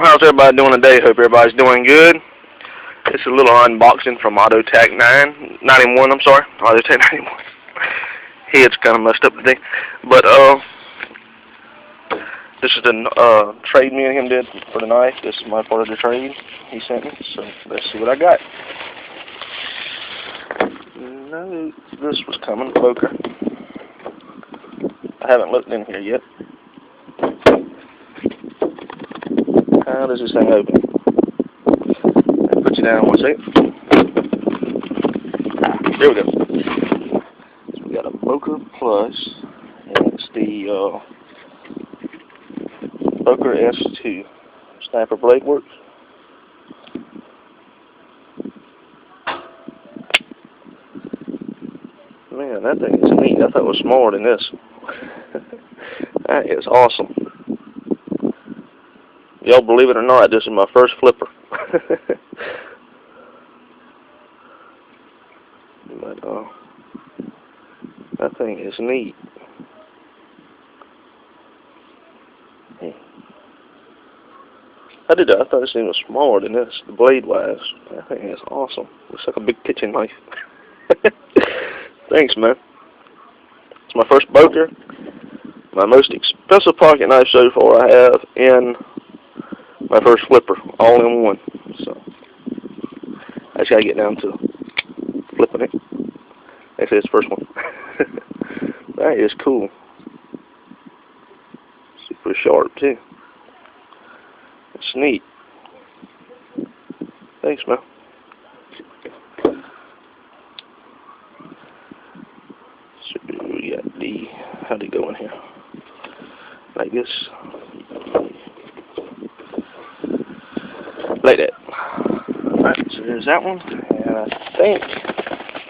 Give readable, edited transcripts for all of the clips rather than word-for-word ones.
How's everybody doing today? Hope everybody's doing good. It's a little unboxing from autotac91. I'm sorry, autotac91. Head's kind of messed up today, but this is the trade me and him did for the knife. This is my part of the trade he sent me. So let's see what I got. No, this was coming, Boker. I haven't looked in here yet. How does this thing open? I'll put you down one second. There we go. So we got a Boker Plus, and it's the Boker S2 Sniper Blade Works. Man, that thing is neat. I thought it was smaller than this. That is awesome. Y'all believe it or not, this is my first flipper. But that thing is neat. I thought this thing was smaller than this, the blade wise. That thing is awesome. Looks like a big kitchen knife. Thanks, man. It's my first Boker. My most expensive pocket knife so far I have, and my first flipper, all in one. So I just gotta get down to flipping it. Actually, it's the first one. That is cool. Super sharp too. It's neat. Thanks, man. So we got the, how'd it go in here? Like this. Like that. Alright, so there's that one. And I think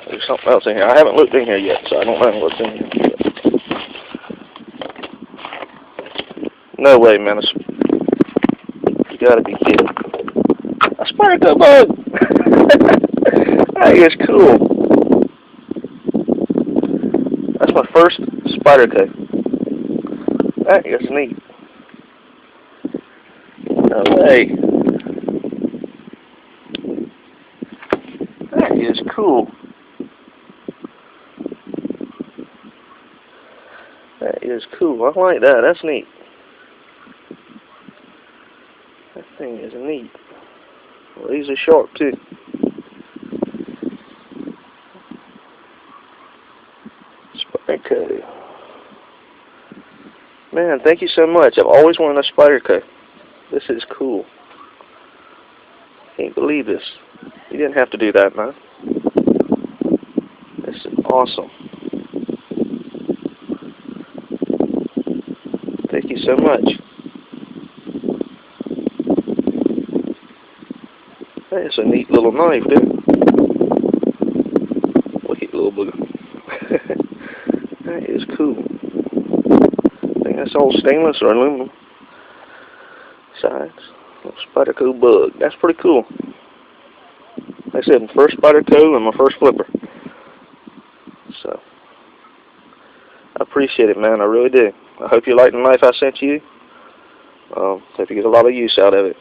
there's something else in here. I haven't looked in here yet, so I don't know what's in here. No way, man. You gotta be kidding. A Spyderco bug! That is cool. That's my first Spyderco. That is neat. No way. That is cool. That is cool. I like that. That's neat. That thing is neat. Well, these are sharp too. Spyderco. Man, thank you so much. I've always wanted a Spyderco. This is cool. Can't believe this. You didn't have to do that, man. This is awesome. Thank you so much. That's a neat little knife, dude. Look at little booger. That is cool. I think that's all stainless or aluminum. Sides. Little Spyderco bug. That's pretty cool. Like I said, my first Spyderco and my first flipper. So, I appreciate it, man. I really do. I hope you like the knife I sent you. Hope you get a lot of use out of it.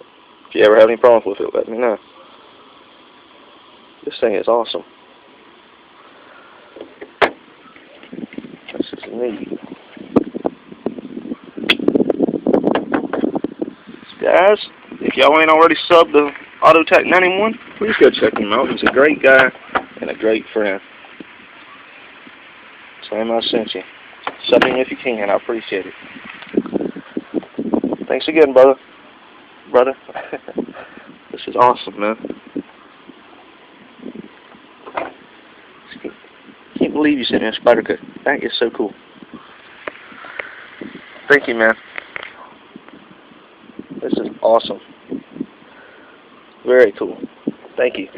If you ever have any problems with it, let me know. This thing is awesome. This is neat. Guys, if y'all ain't already subbed to autotac91, please go check him out. He's a great guy and a great friend. Tell him I sent you. Sub him if you can. I appreciate it. Thanks again, brother. This is awesome, man. Can't believe you sent me a Spyderco. That is so cool. Thank you, man. This is awesome. Very cool. Thank you.